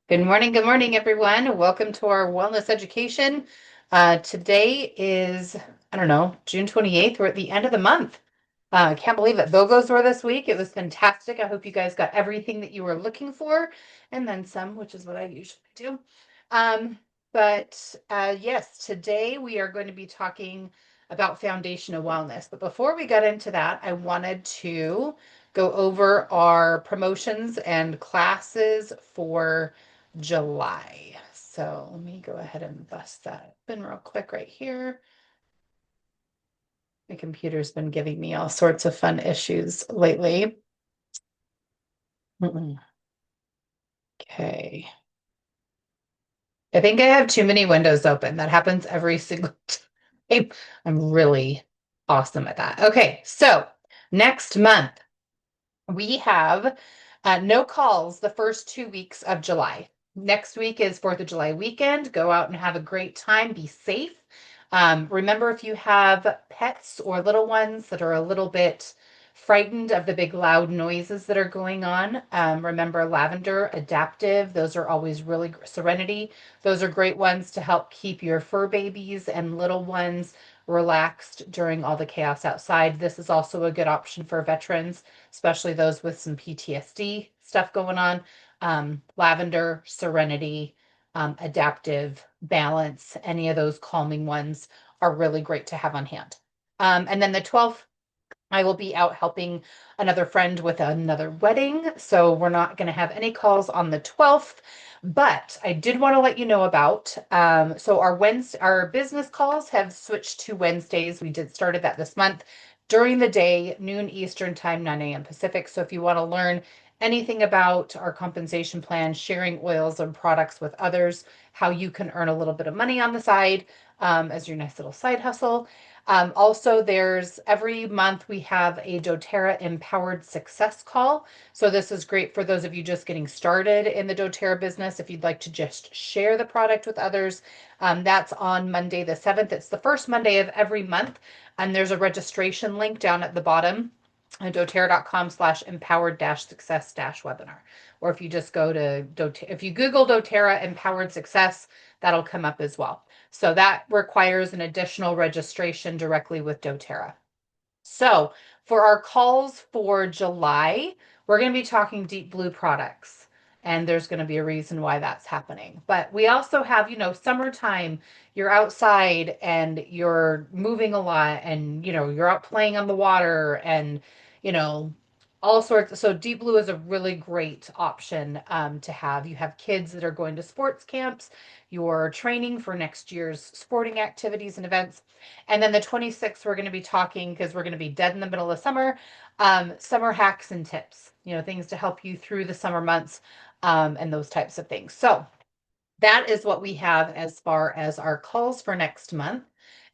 Good morning, everyone. Welcome to our wellness education. Today is, I don't know, June 28th. We're at the end of the month. Can't believe it. BOGOs were this week. It was fantastic. I hope you guys got everything that you were looking for and then some, which is what I usually do. Um, but yes, today we are going to be talking about foundational wellness. But before we got into that, I wanted to go over our promotions and classes for July. So let me go ahead and bust that open real quick right here. My computer's been giving me all sorts of fun issues lately. Mm-mm. Okay. I think I have too many windows open. That happens every single time. I'm really awesome at that. Okay, so next month we have no calls the first 2 weeks of July. Next week is 4th of July weekend. Go out and have a great time. Be safe. Remember, if you have pets or little ones that are a little bit frightened of the big loud noises that are going on, remember lavender, adaptive. Those are always really serenity. Those are great ones to help keep your fur babies and little ones relaxed during all the chaos outside. This is also a good option for veterans, especially those with some PTSD stuff going on. Lavender, serenity, adaptive, balance, any of those calming ones are really great to have on hand. And then the 12th, I will be out helping another friend with another wedding. So we're not going to have any calls on the 12th, but I did want to let you know about so our business calls have switched to Wednesdays. We did started that this month during the day, noon Eastern time, 9 a.m. Pacific. So if you want to learn anything about our compensation plan, sharing oils and products with others, how you can earn a little bit of money on the side as your nice little side hustle. Also, there's every month we have a doTERRA Empowered Success Call. So this is great for those of you just getting started in the doTERRA business. If you'd like to just share the product with others, that's on Monday the 7th. It's the first Monday of every month. And there's a registration link down at the bottom at doterra.com/empowered-success-webinar. Or if you just go to if you Google doTERRA Empowered Success, that'll come up as well. So that requires an additional registration directly with doTERRA. So for our calls for July, we're going to be talking Deep Blue products. And there's going to be a reason why that's happening. But we also have, summertime, you're outside and you're moving a lot and, you're out playing on the water and, you know, all sorts. So Deep Blue is a really great option to have. You have kids that are going to sports camps, you're training for next year's sporting activities and events. And then the 26th, we're going to be talking because we're going to be dead in the middle of summer, summer hacks and tips, things to help you through the summer months and those types of things. So that is what we have as far as our calls for next month.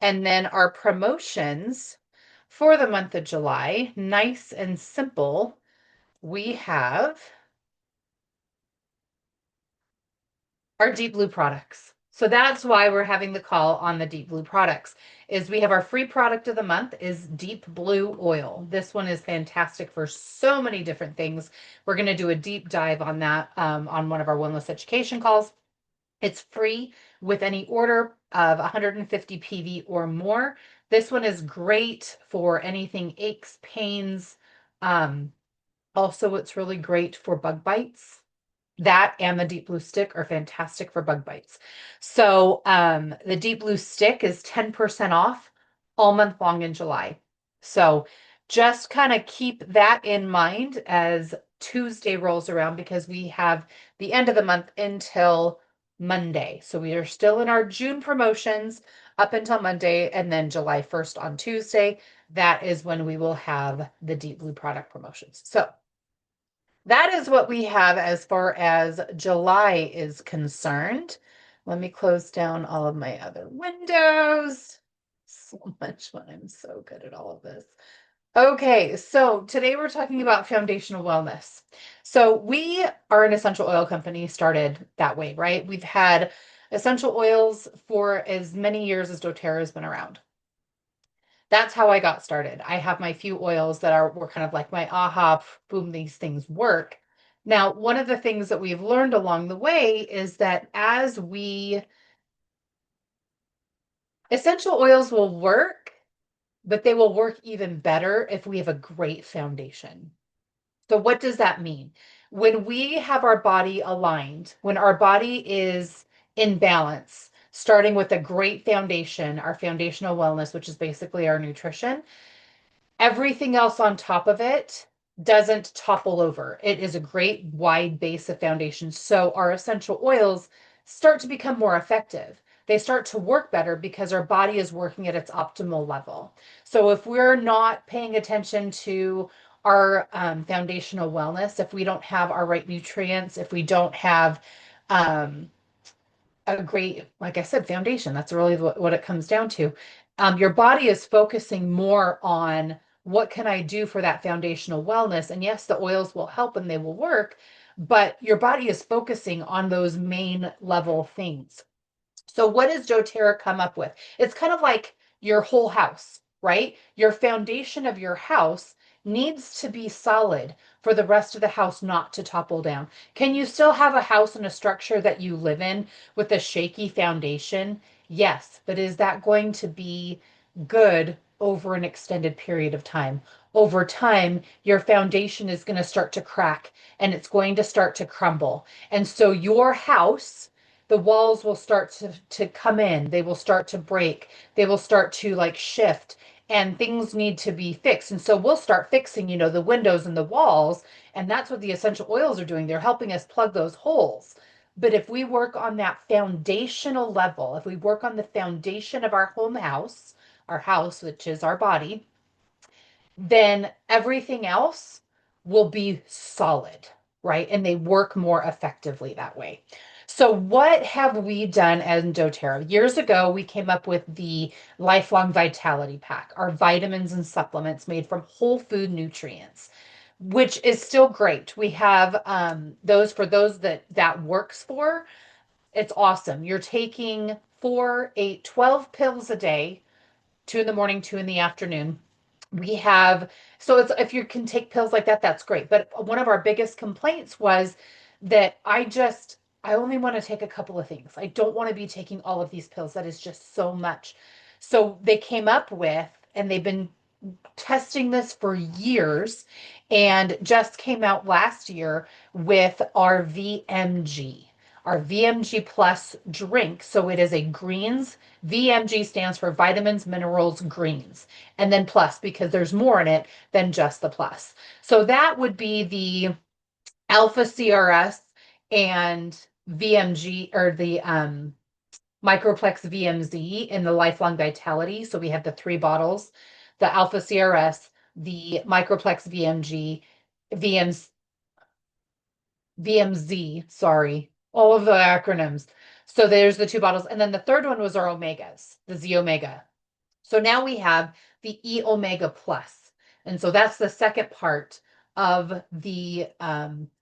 And then our promotions for the month of July, nice and simple. We have our Deep Blue products. So that's why we're having the call on the Deep Blue products. Is we have our free product of the month is Deep Blue oil. This one is fantastic for so many different things. We're going to do a deep dive on that on one of our wellness education calls. It's free with any order of 150 PV or more. This one is great for anything aches, pains. Um, Also, it's really great for bug bites. That and the Deep Blue Stick are fantastic for bug bites. So the Deep Blue Stick is 10% off all month long in July. So just kind of keep that in mind as Tuesday rolls around because we have the end of the month until Monday. So we are still in our June promotions up until Monday and then July 1st on Tuesday. That is when we will have the Deep Blue product promotions. So that is what we have as far as July is concerned. Let me close down all of my other windows. So much fun. I'm so good at all of this. Okay, so today we're talking about foundational wellness. So we are an essential oil company started that way, right? We've had essential oils for as many years as doTERRA has been around. That's how I got started. I have my few oils that were kind of like my aha, boom, these things work. Now, one of the things that we've learned along the way is that essential oils will work, but they will work even better if we have a great foundation. So, what does that mean? When we have our body aligned, when our body is in balance, starting with a great foundation, our foundational wellness, which is basically our nutrition, everything else on top of it doesn't topple over. It is a great wide base of foundation. So our essential oils start to become more effective. They start to work better because our body is working at its optimal level. So if we're not paying attention to our foundational wellness, if we don't have our right nutrients, if we don't have um, a great, like I said, foundation. That's really what it comes down to. Your body is focusing more on what can I do for that foundational wellness? And yes, the oils will help and they will work, but your body is focusing on those main level things. So what does doTERRA come up with? It's kind of like your whole house, right? Your foundation of your house needs to be solid for the rest of the house not to topple down. Can you still have a house and a structure that you live in with a shaky foundation? Yes, but is that going to be good over an extended period of time? Over time, your foundation is going to start to crack and it's going to start to crumble. And so your house, the walls will start to come in, they will start to break, they will start to like shift, and things need to be fixed. And so we'll start fixing, the windows and the walls, and that's what the essential oils are doing. They're helping us plug those holes. But if we work on that foundational level, if we work on the foundation of our house, which is our body, then everything else will be solid, right? And they work more effectively that way. So, what have we done as doTERRA? Years ago, we came up with the Lifelong Vitality Pack, our vitamins and supplements made from whole food nutrients, which is still great. We have those for those that works for. It's awesome. You're taking 4, 8, 12 pills a day, 2 in the morning, 2 in the afternoon. We have, so it's, if you can take pills like that, that's great. But one of our biggest complaints was that I only want to take a couple of things. I don't want to be taking all of these pills. That is just so much. So they came up with, and they've been testing this for years, and just came out last year with our VMG. Our VMG Plus drink. So it is a greens. VMG stands for vitamins, minerals, greens, and then plus because there's more in it than just the plus. So that would be the Alpha CRS and VMG, or the Microplex VMZ in the Lifelong Vitality. So we have the 3 bottles, the Alpha CRS, the Microplex VMG, VMs, VMZ, sorry, all of the acronyms. So there's the 2 bottles. And then the third one was our omegas, the Z Omega. So now we have the E Omega Plus. And so that's the second part of the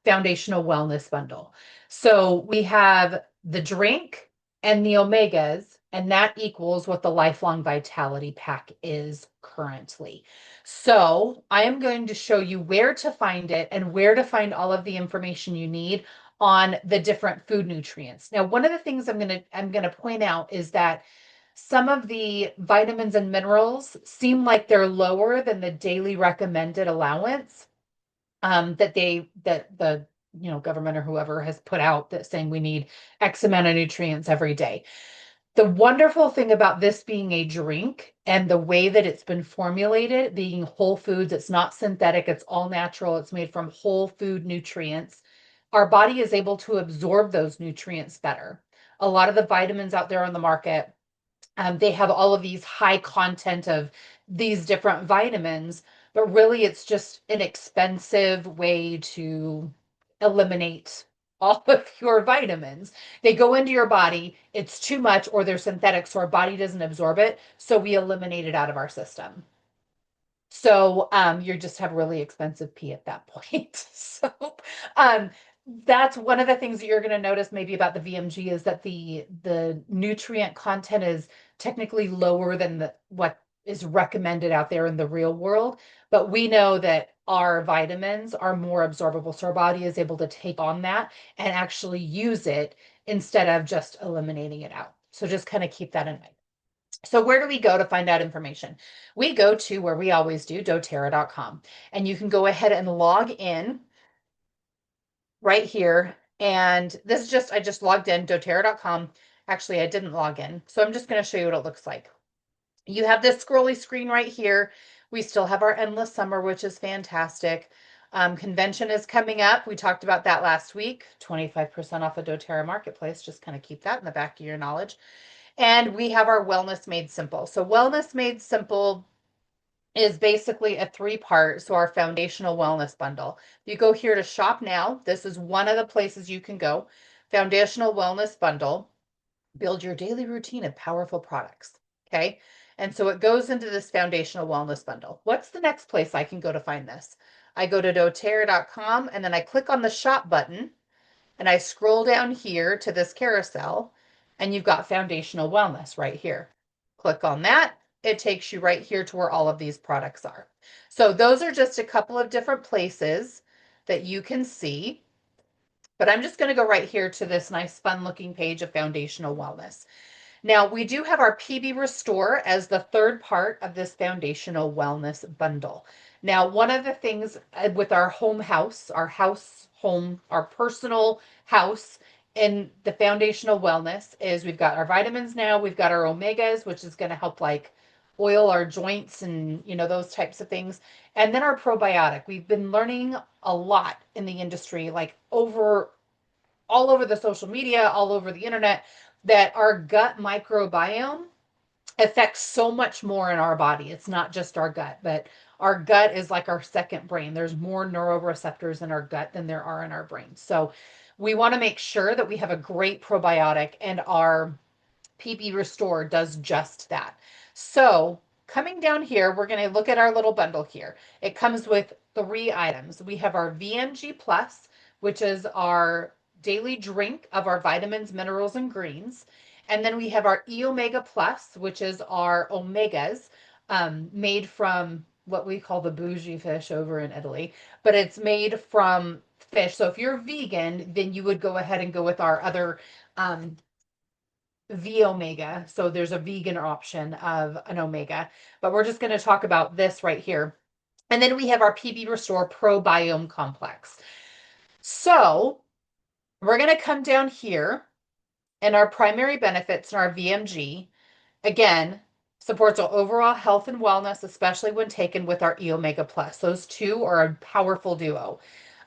foundational wellness bundle. So we have the drink and the omegas, and that equals what the Lifelong Vitality Pack is currently. So I am going to show you where to find it and where to find all of the information you need on the different food nutrients. Now, one of the things I'm going to point out is that some of the vitamins and minerals seem like they're lower than the daily recommended allowance that the government or whoever has put out, that saying we need X amount of nutrients every day. The wonderful thing about this being a drink and the way that it's been formulated, being whole foods, it's not synthetic, it's all natural, it's made from whole food nutrients. Our body is able to absorb those nutrients better. A lot of the vitamins out there on the market, they have all of these high content of these different vitamins, but really it's just an expensive way to eliminate all of your vitamins. They go into your body, it's too much, or they're synthetic, so our body doesn't absorb it. So we eliminate it out of our system. So you just have really expensive pee at that point. So um, that's one of the things that you're going to notice maybe about the VMG, is that the nutrient content is technically lower than what is recommended out there in the real world. But we know that our vitamins are more absorbable. So our body is able to take on that and actually use it instead of just eliminating it out. So just kind of keep that in mind. So where do we go to find out information? We go to where we always do, doTERRA.com. And you can go ahead and log in right here. And this is just, I just logged in, doTERRA.com. Actually, I didn't log in. So I'm just going to show you what it looks like. You have this scrolly screen right here. We still have our endless summer, which is fantastic. Convention is coming up. We talked about that last week. 25% off of doTERRA Marketplace. Just kind of keep that in the back of your knowledge. And we have our Wellness Made Simple. So Wellness Made Simple is basically a three-part, so our foundational wellness bundle. You go here to shop now. This is one of the places you can go. Foundational wellness bundle. Build your daily routine of powerful products. Okay. And so it goes into this foundational wellness bundle. What's the next place I can go to find this? I go to doTERRA.com and then I click on the shop button and I scroll down here to this carousel and you've got foundational wellness right here. Click on that. It takes you right here to where all of these products are. So those are just a couple of different places that you can see. But I'm just going to go right here to this nice fun looking page of foundational wellness. Now, we do have our PB Restore as the third part of this foundational wellness bundle. Now, one of the things with our home, our personal house in the foundational wellness is we've got our vitamins now, we've got our omegas, which is going to help like oil our joints and, those types of things. And then our probiotic. We've been learning a lot in the industry, like all over the social media, all over the internet, that our gut microbiome affects so much more in our body. It's not just our gut, but our gut is like our second brain. There's more neuroreceptors in our gut than there are in our brain. So we want to make sure that we have a great probiotic, and our PB Restore does just that. So coming down here, we're going to look at our little bundle here. It comes with 3 items. We have our VMG Plus, which is our daily drink of our vitamins, minerals, and greens. And then we have our E Omega Plus, which is our omegas, made from what we call the bougie fish over in Italy, but it's made from fish. So if you're vegan, then you would go ahead and go with our other V Omega. So there's a vegan option of an omega, but we're just going to talk about this right here. And then we have our PB Restore Probiome Complex. So we're going to come down here, and our primary benefits in our VMG, again, supports our overall health and wellness, especially when taken with our E Omega Plus. Those two are a powerful duo.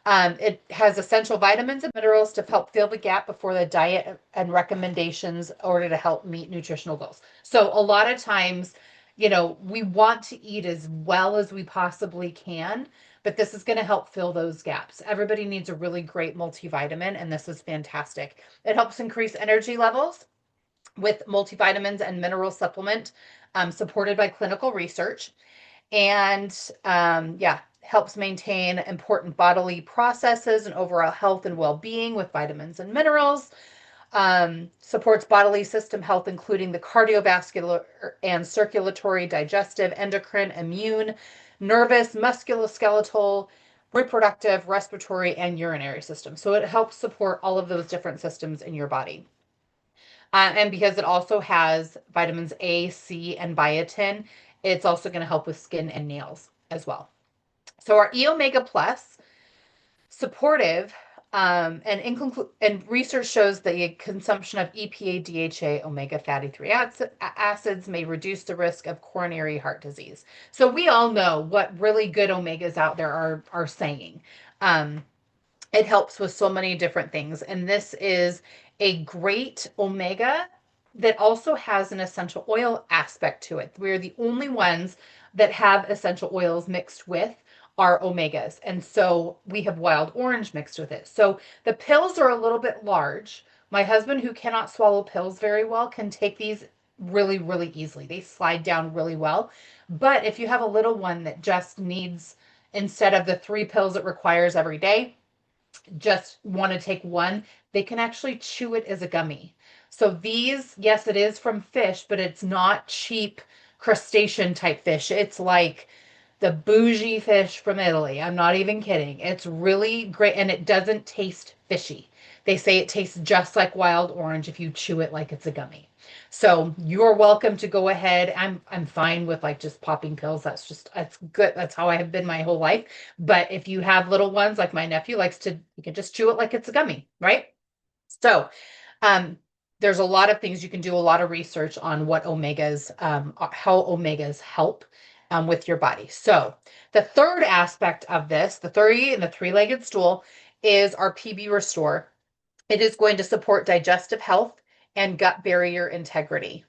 It has essential vitamins and minerals to help fill the gap before the diet and recommendations in order to help meet nutritional goals. So a lot of times, we want to eat as well as we possibly can, but this is going to help fill those gaps. Everybody needs a really great multivitamin, and this is fantastic. It helps increase energy levels with multivitamins and mineral supplement, supported by clinical research. And helps maintain important bodily processes and overall health and well-being with vitamins and minerals. Supports bodily system health, including the cardiovascular and circulatory, digestive, endocrine, immune, nervous, musculoskeletal, reproductive, respiratory, and urinary system. So it helps support all of those different systems in your body. And because it also has vitamins A, C, and biotin, it's also going to help with skin and nails as well. So our E Omega Plus, supportive, and research shows the consumption of EPA, DHA, omega fatty 3 acids may reduce the risk of coronary heart disease. So we all know what really good omegas out there are saying. It helps with so many different things. And this is a great omega that also has an essential oil aspect to it. We're the only ones that have essential oils mixed with our omegas. And so we have wild orange mixed with it. So the pills are a little bit large. My husband, who cannot swallow pills very well, can take these really, really easily. They slide down really well. But if you have a little one that just needs, instead of the 3 pills it requires every day, just want to take one, they can actually chew it as a gummy. So these, yes, it is from fish, but it's not cheap crustacean type fish. It's like the bougie fish from Italy. I'm not even kidding. It's really great and it doesn't taste fishy. They say it tastes just like wild orange if you chew it like it's a gummy. So you're welcome to go ahead. I'm fine with like just popping pills. That's good. That's how I have been my whole life. But if you have little ones like my nephew likes to, you can just chew it like it's a gummy, right? So um, there's a lot of things you can do, a lot of research on what omegas, how omegas help with your body. So the third aspect of this, the three and the three-legged stool, is our PB Restore. It is going to support digestive health and gut barrier integrity.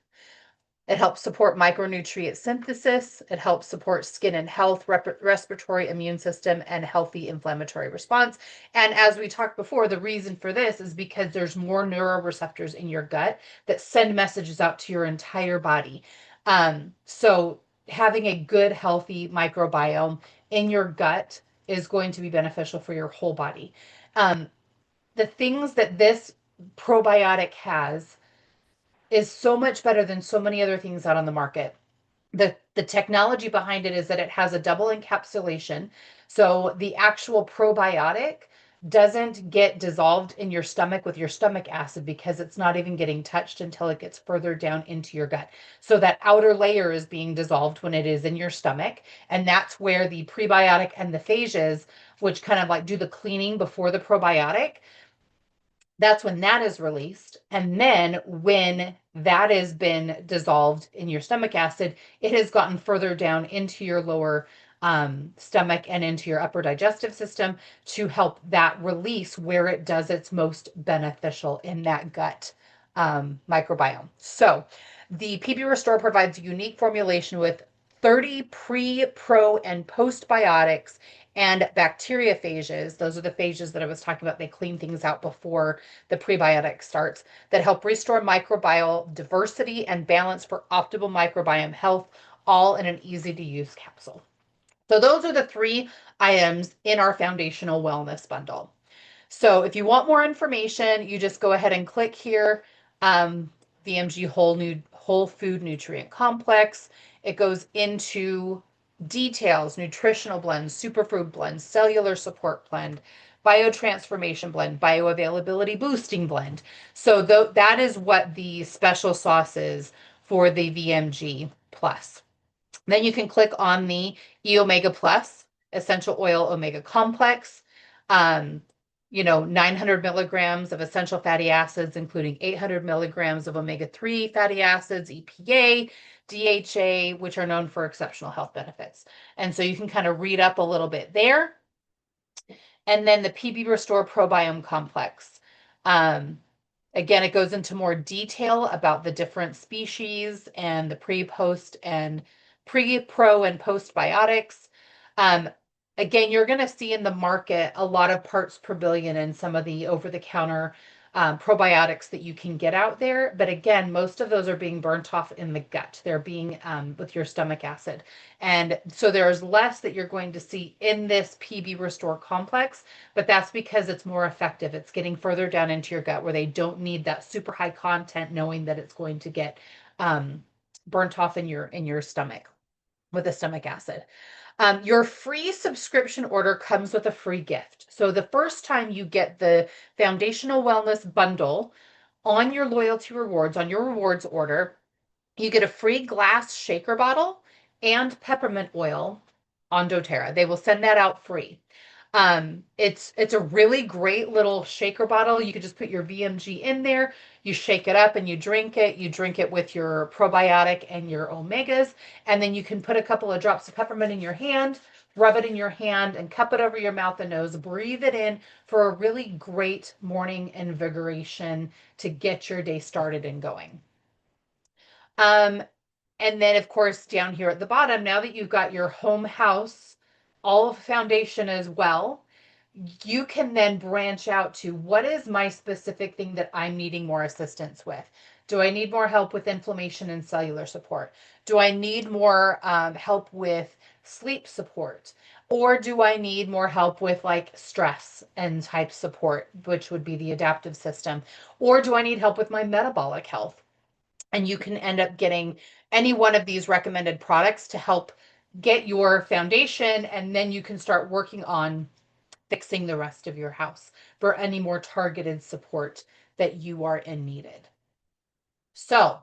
It helps support micronutrient synthesis. It helps support skin and health, respiratory immune system, and healthy inflammatory response. And as we talked before, the reason for this is because there's more neuroreceptors in your gut that send messages out to your entire body. So having a good, healthy microbiome in your gut is going to be beneficial for your whole body. Um, the things that this probiotic has is so much better than so many other things out on the market. The technology behind it is that it has a double encapsulation. So the actual probiotic doesn't get dissolved in your stomach with your stomach acid because it's not even getting touched until it gets further down into your gut. So that outer layer is being dissolved when it is in your stomach. And that's where the prebiotic and the phages, which kind of like do the cleaning before the probiotic, that's when that is released. And then when that has been dissolved in your stomach acid, it has gotten further down into your lower stomach and into your upper digestive system to help that release where it does its most beneficial in that gut microbiome. So the PB Restore provides a unique formulation with 30 pre, pro, and postbiotics and bacteriophages. Those are the phages that I was talking about. They clean things out before the prebiotic starts, that help restore microbial diversity and balance for optimal microbiome health, all in an easy to use capsule. So those are the three items in our foundational wellness bundle. So if you want more information, you just go ahead and click here. VMG Whole Food Nutrient Complex. It goes into details, nutritional blends, superfood blends, cellular support blend, biotransformation blend, bioavailability boosting blend. So that is what the special sauce is for the VMG Plus. Then you can click on the E Omega Plus Essential Oil Omega Complex. 900 milligrams of essential fatty acids, including 800 milligrams of omega-3 fatty acids, EPA, DHA, which are known for exceptional health benefits. And so you can kind of read up a little bit there. And then the PB Restore Probiome Complex. Again, it goes into more detail about the different species and the pre, pro, and postbiotics. Um, Again, you're going to see in the market a lot of parts per billion in some of the over-the-counter probiotics that you can get out there. But again, most of those are being burnt off in the gut. They're being with your stomach acid. And so there's less that you're going to see in this PB Restore complex, but that's because it's more effective. It's getting further down into your gut where they don't need that super high content, knowing that it's going to get burnt off in your stomach with the stomach acid. Your free subscription order comes with a free gift. So the first time you get the Foundational Wellness Bundle on your loyalty rewards, on your rewards order, you get a free glass shaker bottle and peppermint oil on doTERRA. They will send that out free. It's a really great little shaker bottle. You could just put your VMG in there, you shake it up and you drink it. You drink it with your probiotic and your omegas, and then you can put a couple of drops of peppermint in your hand, rub it in your hand, and cup it over your mouth and nose. Breathe it in for a really great morning invigoration to get your day started and going. And then, of course, down here at the bottom, now that you've got your home house, all of foundation as well, you can then branch out to what is my specific thing that I'm needing more assistance with? Do I need more help with inflammation and cellular support? Do I need more help with sleep support? Or do I need more help with like stress and type support, which would be the adaptive system? Or do I need help with my metabolic health? And you can end up getting any one of these recommended products to help get your foundation, and then you can start working on fixing the rest of your house for any more targeted support that you are in needed. So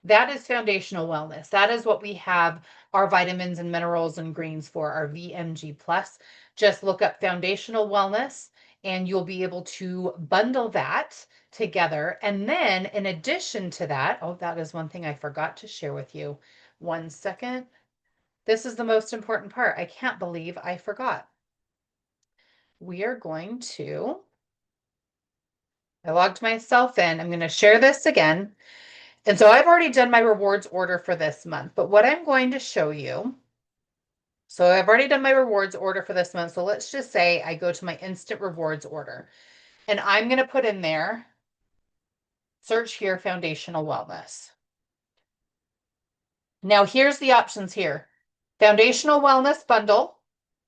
that is foundational wellness. That is what we have our vitamins and minerals and greens for, our VMG plus. Just look up foundational wellness and you'll be able to bundle that together. And then in addition to that, oh, that is one thing I forgot to share with you. 1 second. This is the most important part. I can't believe I forgot. We are going to, I logged myself in. I'm going to share this again. And so I've already done my rewards order for this month, but what I'm going to show you, so I've already done my rewards order for this month. So let's just say I go to my instant rewards order and I'm going to put in there, search here, foundational wellness. Now here's the options here. Foundational wellness bundle,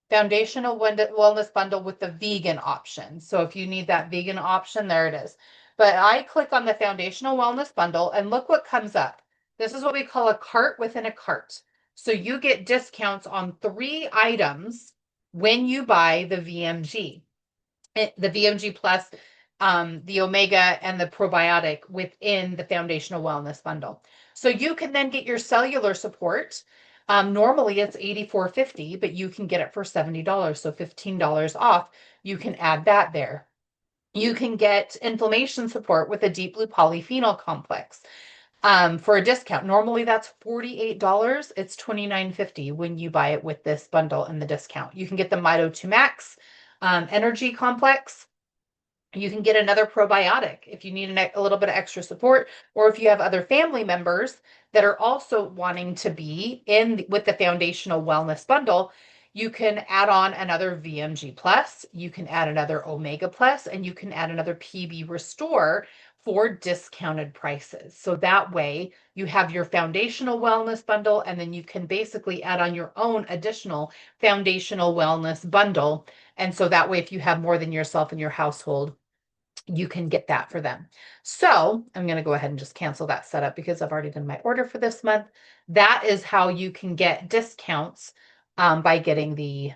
foundational wellness bundle with the vegan option. So if you need that vegan option, there it is. But I click on the foundational wellness bundle and look what comes up. This is what we call a cart within a cart. So you get discounts on 3 items when you buy the VMG. The VMG plus, the omega and the probiotic within the foundational wellness bundle. So you can then get your cellular support. Normally it's $84.50, but you can get it for $70, so $15 off. You can add that there. You can get inflammation support with a deep blue polyphenol complex for a discount. Normally that's $48. It's $29.50 when you buy it with this bundle and the discount. You can get the Mito 2 Max energy complex. You can get another probiotic if you need a little bit of extra support, or if you have other family members that are also wanting to be in with the foundational wellness bundle. You can add on another VMG plus, you can add another omega plus, and you can add another PB restore for discounted prices. So that way you have your foundational wellness bundle, and then you can basically add on your own additional foundational wellness bundle. And so that way, if you have more than yourself in your household, you can get that for them. So I'm going to go ahead and just cancel that setup because I've already done my order for this month. That is how you can get discounts by getting the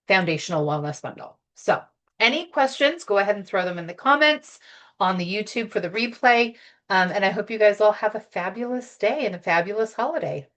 foundational wellness bundle. So any questions, go ahead and throw them in the comments on the YouTube for the replay. And I hope you guys all have a fabulous day and a fabulous holiday.